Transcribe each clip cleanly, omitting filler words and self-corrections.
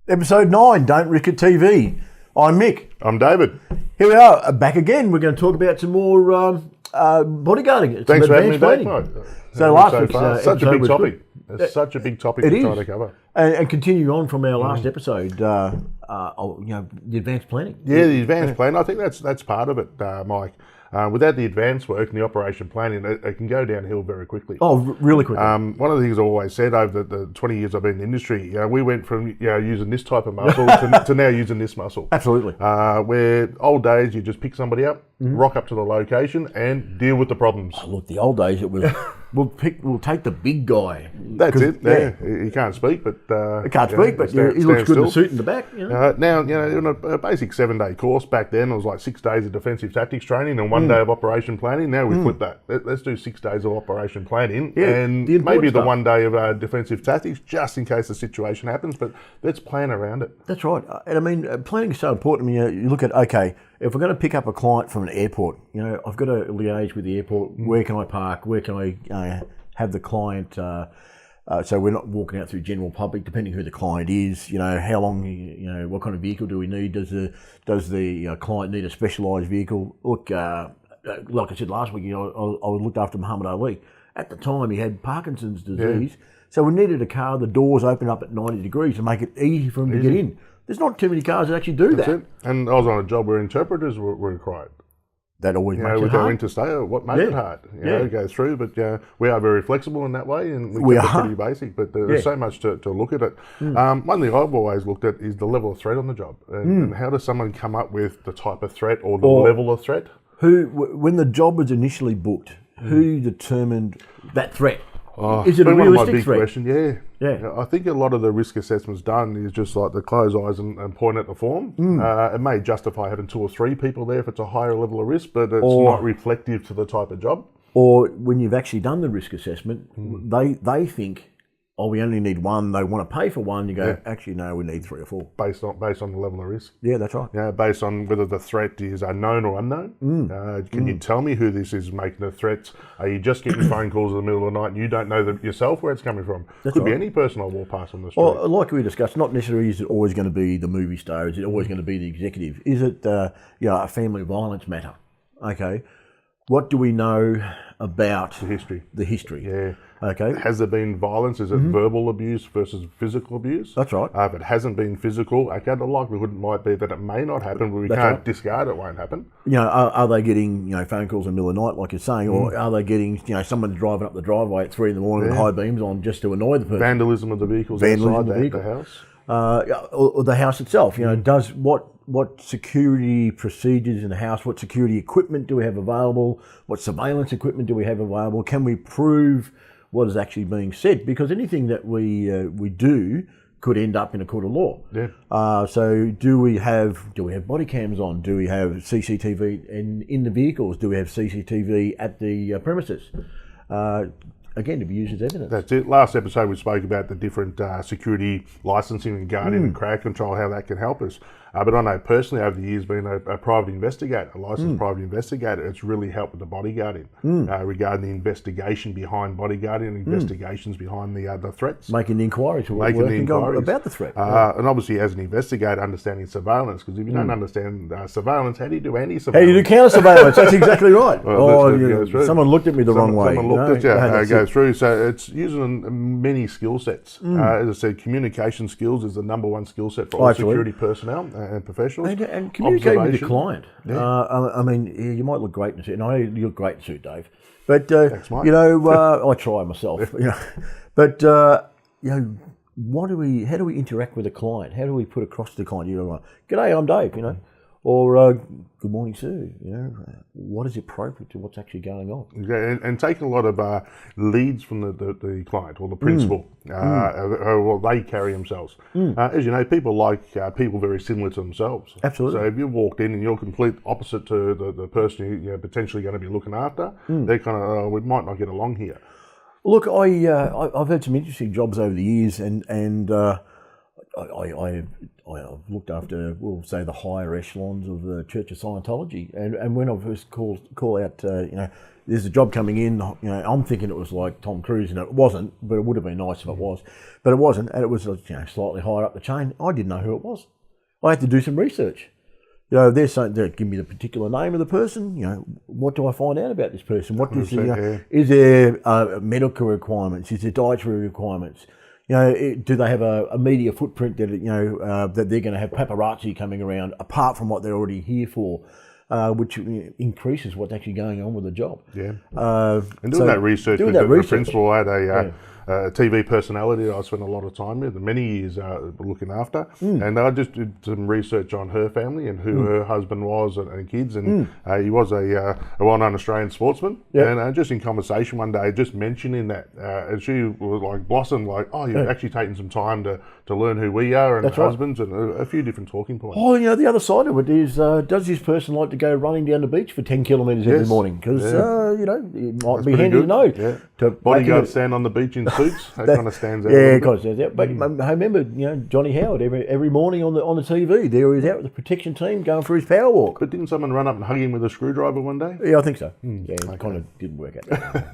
Episode 9, Don't Rick It TV. I'm Mick. I'm David. Here we are, back again. We're going to talk about some more bodyguarding. Thanks for having me back, mate. So last week's such a big topic. It's such a big topic to try to cover. And continue on from our last episode, the advanced planning. Yeah, the advanced planning. I think that's part of it, Mike. Without the advanced work and the operation planning, it can go downhill very quickly. Oh, really quickly. One of the things I've always said over the 20 years I've been in the industry, we went from using this type of muscle to now using this muscle. Absolutely. Where old days, you just pick somebody up, rock up to the location, and deal with the problems. Oh, look, the old days it was we'll take the big guy. That's it. Yeah, he can't speak, but he can't speak, but he looks good in the suit in the back. Now, in a basic 7-day course back then, it was like 6 days of defensive tactics training and 1 day of operation planning. Now we flip that. Let's do 6 days of operation planning and maybe the 1 day of defensive tactics, just in case the situation happens. But let's plan around it. That's right. And I mean, planning is so important. I mean, you look at, okay, if we're going to pick up a client from an airport, I've got to liaise with the airport. Where can I park? Where can I have the client? So we're not walking out through general public, depending who the client is. How long? What kind of vehicle do we need? Does the client need a specialised vehicle? Look, like I said last week, I looked after Muhammad Ali. At the time, he had Parkinson's disease, so we needed a car. The doors open up at 90 degrees to make it easy for him to get in. There's not too many cars that actually do that. It. And I was on a job where interpreters were required. That always makes it with hard. our interstate, what made it hard? Go through, but we are very flexible in that way, and we keep are it pretty basic. But there's so much to look at it. One thing I've always looked at is the level of threat on the job, and how does someone come up with the type of threat or the level of threat? When the job was initially booked, who determined that threat? Is it a one realistic of my big threat? Question, yeah. I think a lot of the risk assessments done is just like to close eyes and point at the form. It may justify having 2 or 3 people there if it's a higher level of risk, but it's not reflective to the type of job. Or when you've actually done the risk assessment, they think, we only need 1. They want to pay for 1. You go, actually, no, we need 3 or 4. Based on the level of risk. Yeah, that's right. Based on whether the threat is known or unknown. Can you tell me who this is making the threats? Are you just getting phone calls in the middle of the night and you don't know yourself where it's coming from? Could be any person I walk past on the street. Well, like we discussed, not necessarily is it always going to be the movie star. Is it always going to be the executive? Is it a family violence matter? Okay. What do we know about the history? Yeah. Okay. Has there been violence? Is it verbal abuse versus physical abuse? That's right. If it hasn't been physical, the likelihood might be that it may not happen, but we can't discard it won't happen. Are they getting phone calls in the middle of the night, like you're saying, or are they getting someone driving up the driveway at 3 in the morning with high beams on just to annoy the person? Vandalism of the vehicles inside the house. Or the house itself. Does what security procedures in the house, what security equipment do we have available, what surveillance equipment do we have available? Can we prove what is actually being said? Because anything that we do could end up in a court of law. Yeah. So do we have body cams on? Do we have CCTV in the vehicles? Do we have CCTV at the premises? Again, to be used as evidence. That's it. Last episode we spoke about the different security licensing and guardian and crowd control, how that can help us. But I know personally over the years being a private investigator, a licensed private investigator, it's really helped with the bodyguarding regarding the investigation behind bodyguarding and investigations behind the threats. Making the inquiries about the threat. And obviously as an investigator, understanding surveillance, because if you don't understand surveillance, how do you do anti-surveillance? How do you do counter-surveillance? That's exactly right. Someone looked at me the wrong way. Someone looked at you, go through. So it's using many skill sets. As I said, communication skills is the number 1 skill set for all security personnel and professionals. And communicate with the client. I mean, you might look great in a suit, and I know you look great in a suit, Dave. But thanks, Mike. I try myself. But how do we interact with a client? How do we put across to the client? G'day, I'm Dave. Or good morning, sir. What is appropriate to what's actually going on? And taking a lot of leads from the client or the principal, how they carry themselves. As you know, people like people very similar to themselves. Absolutely. So if you walked in and you're complete opposite to the person you're potentially going to be looking after, they're kind of we might not get along here. Look, I've had some interesting jobs over the years, and I've looked after, we'll say, the higher echelons of the Church of Scientology, and when I first call out, there's a job coming in, I'm thinking it was like Tom Cruise, and it wasn't, but it would have been nice if it was, but it wasn't, and it was slightly higher up the chain. I didn't know who it was. I had to do some research. They're saying, they give me the particular name of the person. What do I find out about this person? What is is there medical requirements? Is there dietary requirements? Do they have a media footprint that that they're going to have paparazzi coming around apart from what they're already here for, which increases what's actually going on with the job. Yeah, and doing that research with the principal, I had a TV personality that I spent a lot of time with, many years looking after, and I just did some research on her family and who her husband was and kids, and he was a well-known Australian sportsman, and just in conversation one day, just mentioning that, and she was like blossomed, like, oh, you've actually taken some time to learn who we are and husbands, and a few different talking points. Oh, the other side of it is, does this person like to go running down the beach for 10 kilometres every morning? Because, it might be handy to know. Yeah. Bodyguards stand on the beach in suits. That kind of stands out. Yeah, it kind of stands out. But I remember, Johnny Howard every morning on the TV, there he was out with the protection team going for his power walk. But didn't someone run up and hug him with a screwdriver one day? Yeah, I think so. Yeah, it kind of didn't work out.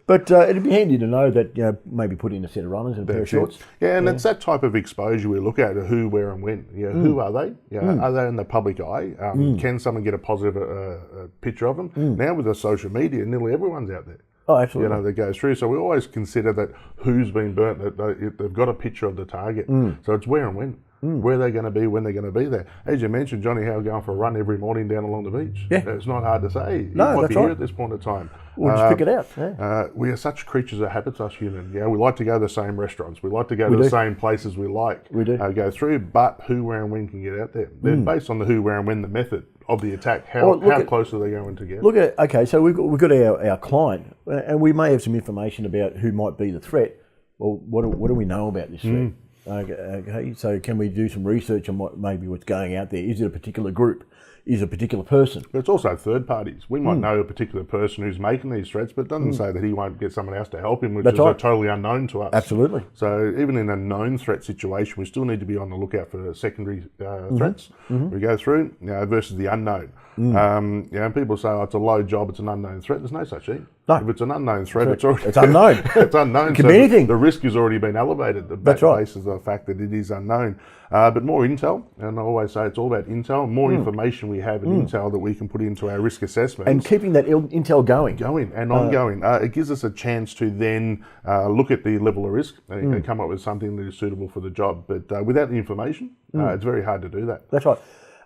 But it'd be handy to know that maybe put in a set of runners and a pair of shorts. Yeah, and it's that type of exposure we look at: who, where, and when. Who are they? Are they in the public eye? Can someone get a positive picture of them? Now with the social media, nearly everyone's out there. Oh, absolutely. That goes through. So we always consider that who's been burnt, that they've got a picture of the target. So it's where and when. Where they're going to be, when they're going to be there. As you mentioned, Johnny Howard going for a run every morning down along the beach. Yeah. It's not hard to say. He might be here at this point in time. We'll just pick it out. Yeah. We are such creatures of habits, us humans. We like to go to the same restaurants. We like to go to the same places we like. We do. Go through, but who, where, and when can get out there. Then based on the who, where, and when, the method of the attack, how close are they going to get? Look at, okay, so we've got our client, and we may have some information about who might be the threat. Well, what do we know about this threat? Okay, so can we do some research on what's going out there? Is it a particular group? Is it a particular person? But it's also third parties. We might know a particular person who's making these threats, but it doesn't say that he won't get someone else to help him, which is totally unknown to us. Absolutely. So even in a known threat situation, we still need to be on the lookout for secondary threats. We go through versus the unknown. People say, oh, it's a low job, it's an unknown threat. There's no such thing. No. If it's an unknown threat, it's unknown. It's unknown. It can be anything. The risk has already been elevated. That's right. Basis of the fact that it is unknown. But more intel, and I always say it's all about intel. More information we have in intel that we can put into our risk assessment. And keeping that intel going. Ongoing. It gives us a chance to then look at the level of risk and come up with something that is suitable for the job. But without the information, it's very hard to do that. That's right.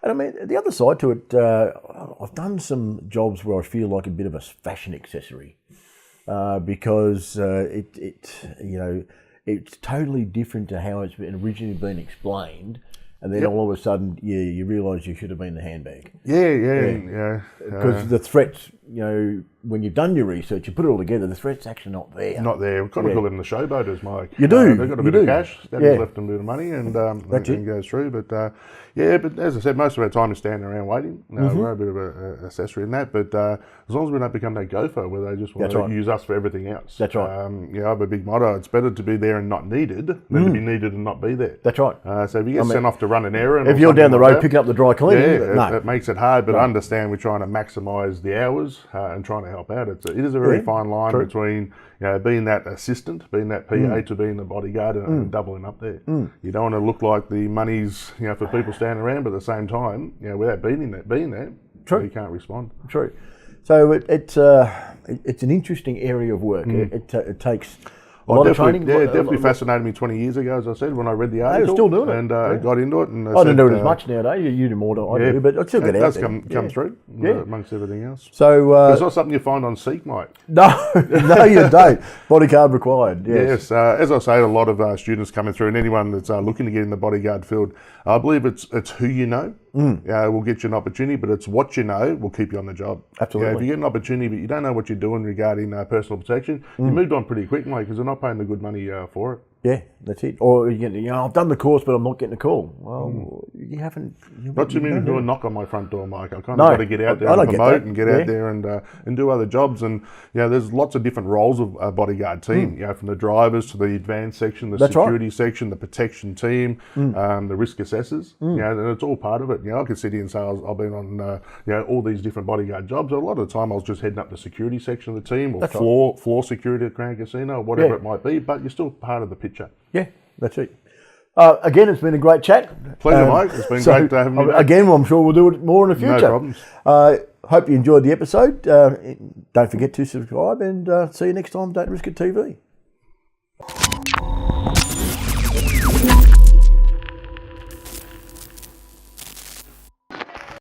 And I mean, the other side to it, I've done some jobs where I feel like a bit of a fashion accessory because it's totally different to how it's originally been explained. And then all of a sudden, you realise you should have been the handbag. Yeah. Because the threats, when you've done your research, you put it all together, the threat's actually not there. Not there. We've got to call them the showboaters, Mike. You do. They've got a bit of cash, they've left them a bit of money, and everything goes through. But but as I said, most of our time is standing around waiting. We're a bit of an accessory in that, but as long as we don't become that gopher where they just want to use us for everything else. That's right. I have a big motto: it's better to be there and not needed than to be needed and not be there. That's right. So if you get sent off to run an errand, if you're down the road picking up the dry cleaning, it makes it hard. But I understand we're trying to maximise the hours and trying to help out. It is a very fine line between being that assistant, being that PA, to being the bodyguard and doubling up there. You don't want to look like the money's for people standing around, but at the same time, without being there, you can't respond. True. So it's an interesting area of work. It takes a lot of training. Yeah, it definitely fascinated me 20 years ago, as I said, when I read the article. You're still doing it. And got into it. And I don't do it as much nowadays. You do more than I do, but I still get out there. It does come through, amongst everything else. So it's not something you find on Seek, Mike. No, you don't. Bodyguard required, yes. As I say, a lot of students coming through, and anyone that's looking to get in the bodyguard field, I believe it's who you know. Will get you an opportunity, but it's what you know will keep you on the job. Absolutely. If you get an opportunity, but you don't know what you're doing regarding personal protection, you moved on pretty quick, mate, because they're not paying the good money for it. Yeah, that's it. Or I've done the course, but I'm not getting a call. Well, you haven't. Not too many do a knock on my front door, Mike. I kind of No, got to get out there I and don't get promote that. and get out there and do other jobs. And there's lots of different roles of a bodyguard team. From the drivers to the advanced section, the security section, the protection team, the risk assessors. And it's all part of it. I could sit here and say I've been on all these different bodyguard jobs. A lot of the time I was just heading up the security section of the team, or floor security at Crown Casino, or whatever it might be. But you're still part of the picture. Yeah, that's it. Again, it's been a great chat. Pleasure, Mike. It's been great to have you back. Again, I'm sure we'll do it more in the future. No problems. Hope you enjoyed the episode. Don't forget to subscribe, and see you next time. Don't Risk It TV.